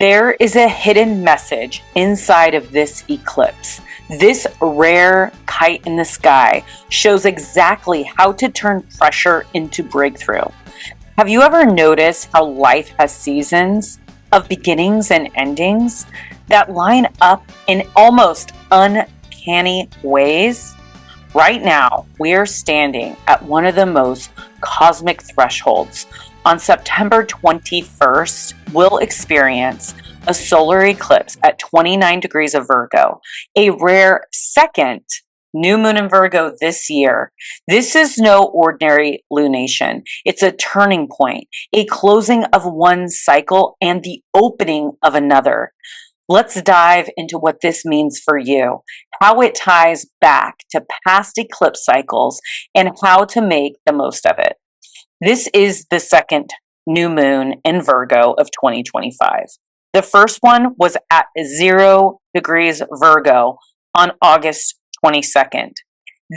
There is a hidden message inside of this eclipse. This rare kite in the sky shows exactly how to turn pressure into breakthrough. Have you ever noticed how life has seasons of beginnings and endings that line up in almost uncanny ways? Right now, we are standing at one of the most cosmic thresholds. On September 21st, we'll experience a solar eclipse at 29 degrees of Virgo, a rare second new moon in Virgo this year. This is no ordinary lunation. It's a turning point, a closing of one cycle and the opening of another. Let's dive into what this means for you, how it ties back to past eclipse cycles, and how to make the most of it. This is the second new moon in Virgo of 2025. The first one was at 0 degrees Virgo on August 22nd.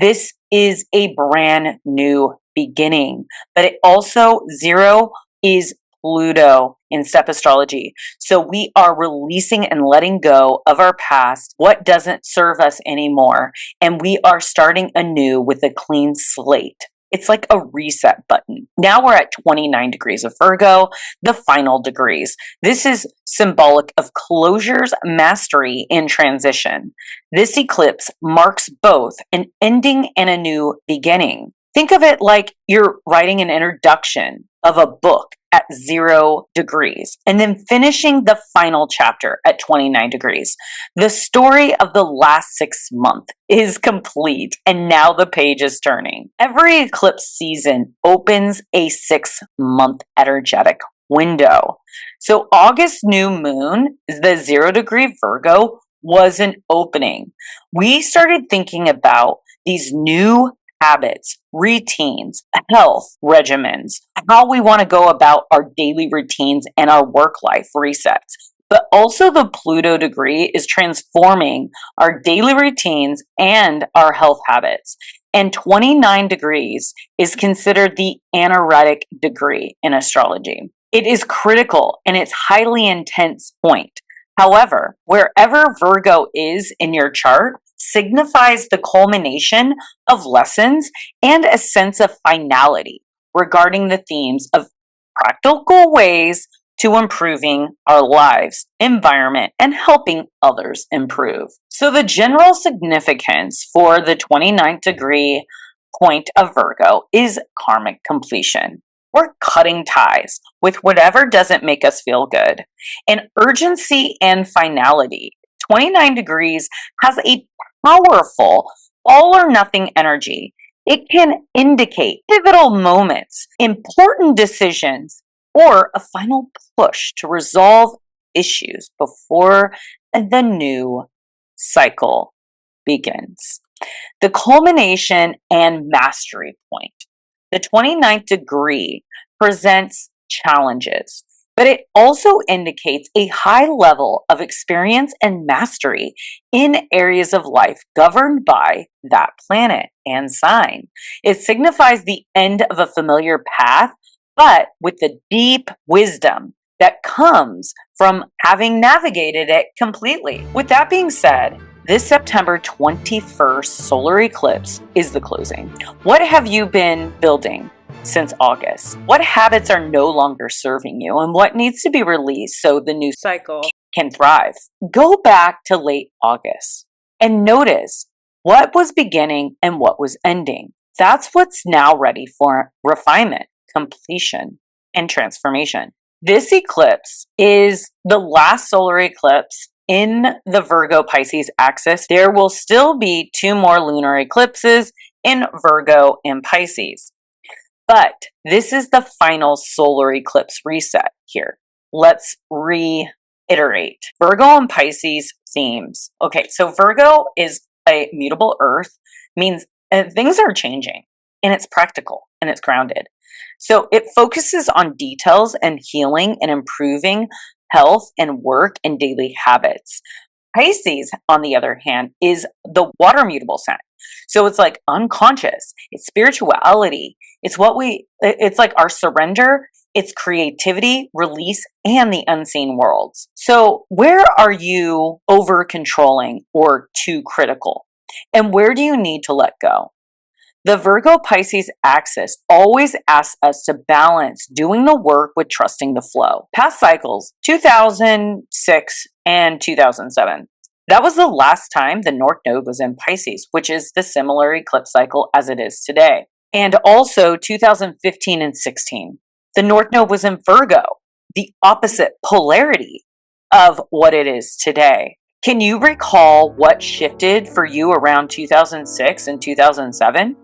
This is a brand new beginning, but it also 0 is Pluto in step astrology. So we are releasing and letting go of our past, what doesn't serve us anymore, and we are starting anew with a clean slate. It's like a reset button. Now we're at 29 degrees of Virgo, the final degrees. This is symbolic of closures, mastery, and transition. This eclipse marks both an ending and a new beginning. Think of it like you're writing an introduction of a book at 0 degrees and then finishing the final chapter at 29 degrees. The story of the last 6 months is complete and now the page is turning. Every eclipse season opens a 6-month energetic window. So August new moon, the 0 degree Virgo, was an opening. We started thinking about these new habits, routines, health regimens, how we want to go about our daily routines and our work life resets. But also the Pluto degree is transforming our daily routines and our health habits. And 29 degrees is considered the anaretic degree in astrology. It is critical and it's highly intense point. However, wherever Virgo is in your chart signifies the culmination of lessons and a sense of finality regarding the themes of practical ways to improving our lives, environment, and helping others improve. So the general significance for the 29th degree point of Virgo is karmic completion. We're cutting ties with whatever doesn't make us feel good. And urgency and finality. 29 degrees has a powerful all or nothing energy. It can indicate pivotal moments, important decisions, or a final push to resolve issues before the new cycle begins. The culmination and mastery point. The 29th degree presents challenges, but it also indicates a high level of experience and mastery in areas of life governed by that planet and sign. It signifies the end of a familiar path, but with the deep wisdom that comes from having navigated it completely. With that being said, this September 21st solar eclipse is the closing. What have you been building since August? What habits are no longer serving you and what needs to be released so the new cycle can thrive? Go back to late August and notice what was beginning and what was ending. That's what's now ready for refinement, completion, and transformation. This eclipse is the last solar eclipse in the Virgo Pisces axis. There will still be 2 more lunar eclipses in Virgo and Pisces. But this is the final solar eclipse reset here. Let's reiterate. Virgo and Pisces themes. Okay, so Virgo is a mutable earth, means things are changing and it's practical and it's grounded. So it focuses on details and healing and improving health and work and daily habits. Pisces, on the other hand, is the water mutable sign. So it's like unconscious, it's spirituality, it's like our surrender It's creativity, release, and the unseen worlds. So where are you over controlling or too critical? And where do you need to let go? The Virgo Pisces axis always asks us to balance doing the work with trusting the flow. Past cycles, 2006 and 2007. That was the last time the North Node was in Pisces, which is the similar eclipse cycle as it is today. And also 2015 and 16. The North Node was in Virgo, the opposite polarity of what it is today. Can you recall what shifted for you around 2006 and 2007?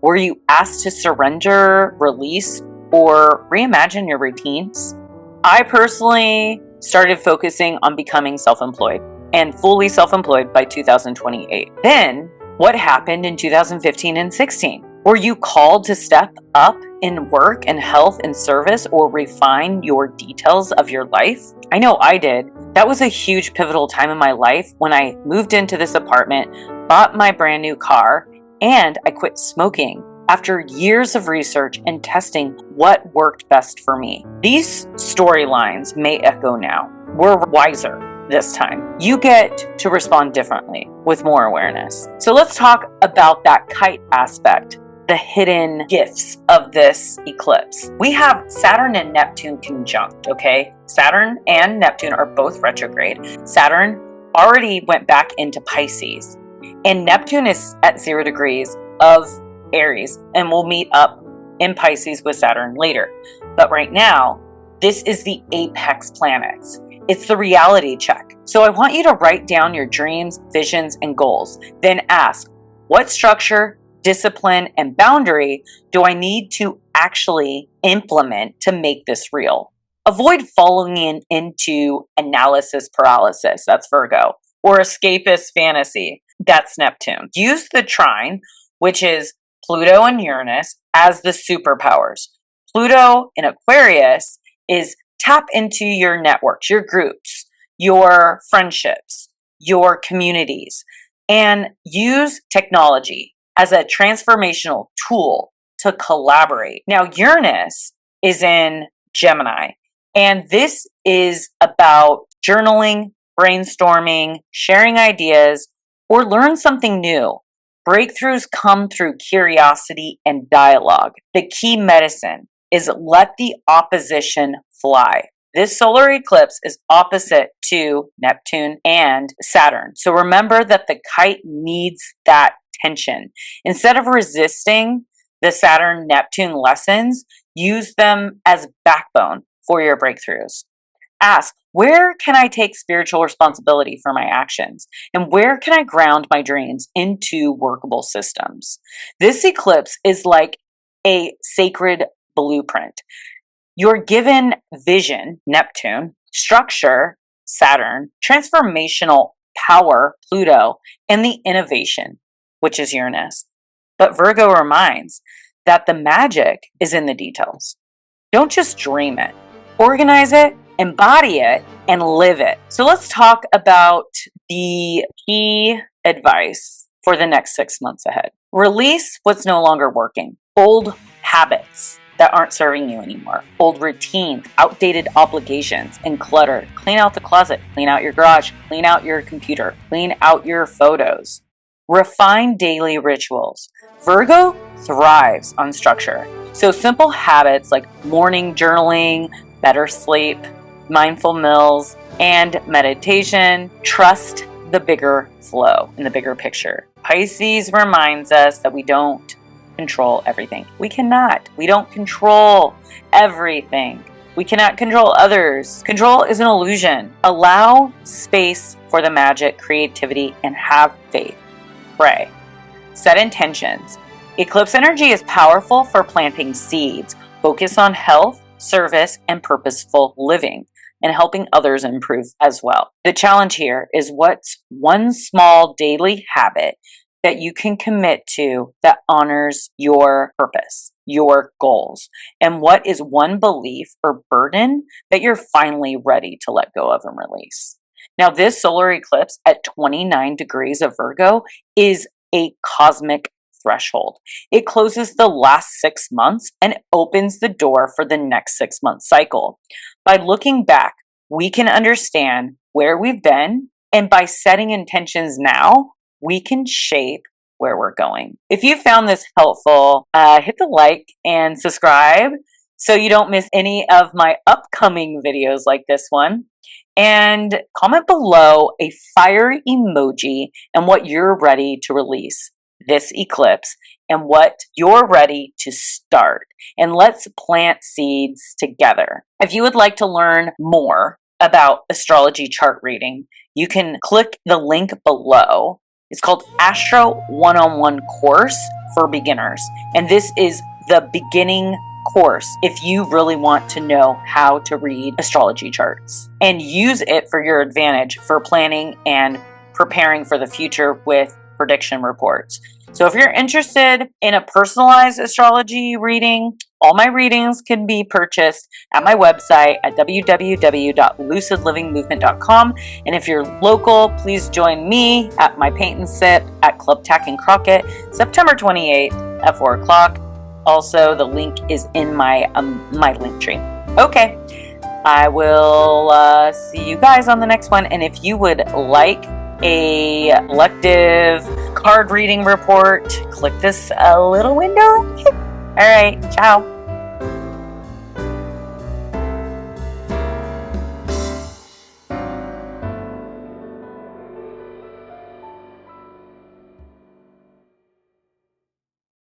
Were you asked to surrender, release, or reimagine your routines? I personally started focusing on becoming self-employed and fully self-employed by 2028. Then, what happened in 2015 and 16? Were you called to step up in work and health and service or refine your details of your life? I know I did. That was a huge pivotal time in my life when I moved into this apartment, bought my brand new car, and I quit smoking after years of research and testing what worked best for me. These storylines may echo now. We're wiser this time. You get to respond differently with more awareness. So let's talk about that kite aspect, the hidden gifts of this eclipse. We have Saturn and Neptune conjunct, okay? Saturn and Neptune are both retrograde. Saturn already went back into Pisces, and Neptune is at 0 degrees of Aries, and we'll meet up in Pisces with Saturn later. But right now, this is the apex planets. It's the reality check. So I want you to write down your dreams, visions, and goals. Then ask, what structure, discipline, and boundary do I need to actually implement to make this real? Avoid falling into analysis paralysis, that's Virgo, or escapist fantasy, that's Neptune. Use the trine, which is Pluto and Uranus, as the superpowers. Pluto in Aquarius is tap into your networks, your groups, your friendships, your communities, and use technology as a transformational tool to collaborate. Now, Uranus is in Gemini, and this is about journaling, brainstorming, sharing ideas, or learn something new. Breakthroughs come through curiosity and dialogue. The key medicine is let the opposition fly. This solar eclipse is opposite to Neptune and Saturn. So remember that the kite needs that tension. Instead of resisting the Saturn-Neptune lessons, use them as backbone for your breakthroughs. Ask, where can I take spiritual responsibility for my actions? And where can I ground my dreams into workable systems? This eclipse is like a sacred blueprint. You're given vision, Neptune, structure, Saturn, transformational power, Pluto, and the innovation, which is Uranus. But Virgo reminds that the magic is in the details. Don't just dream it. Organize it, embody it, and live it. So let's talk about the key advice for the next 6 months ahead. Release what's no longer working. Old habits that aren't serving you anymore. Old routines, outdated obligations, and clutter. Clean out the closet, clean out your garage, clean out your computer, clean out your photos. Refine daily rituals. Virgo thrives on structure. So simple habits like morning journaling, better sleep, mindful meals, and meditation. Trust the bigger flow and the bigger picture. Pisces reminds us that we don't control everything. We cannot. We don't control everything. We cannot control others. Control is an illusion. Allow space for the magic, creativity, and have faith. Pray. Set intentions. Eclipse energy is powerful for planting seeds. Focus on health, service, and purposeful living, and helping others improve as well. The challenge here is what's one small daily habit that you can commit to that honors your purpose, your goals, and what is one belief or burden that you're finally ready to let go of and release. Now, this solar eclipse at 29 degrees of Virgo is a cosmic threshold. It closes the last 6 months and opens the door for the next 6-month cycle. By looking back, we can understand where we've been, and by setting intentions now, we can shape where we're going. If you found this helpful, hit the like and subscribe so you don't miss any of my upcoming videos like this one. And comment below a fire emoji and what you're ready to release this eclipse and what you're ready to start. And let's plant seeds together. If you would like to learn more about astrology chart reading, you can click the link below. It's called Astro One-on-One Course for Beginners. And this is the beginning course if you really want to know how to read astrology charts and use it for your advantage for planning and preparing for the future with prediction reports. So if you're interested in a personalized astrology reading, all my readings can be purchased at my website at www.lucidlivingmovement.com. And if you're local, please join me at my paint and sip at Club Tack and Crockett, September 28th at 4 o'clock. Also, the link is in my link tree. Okay, I will see you guys on the next one. And if you would like a collective card reading report, click this little window. All right, ciao.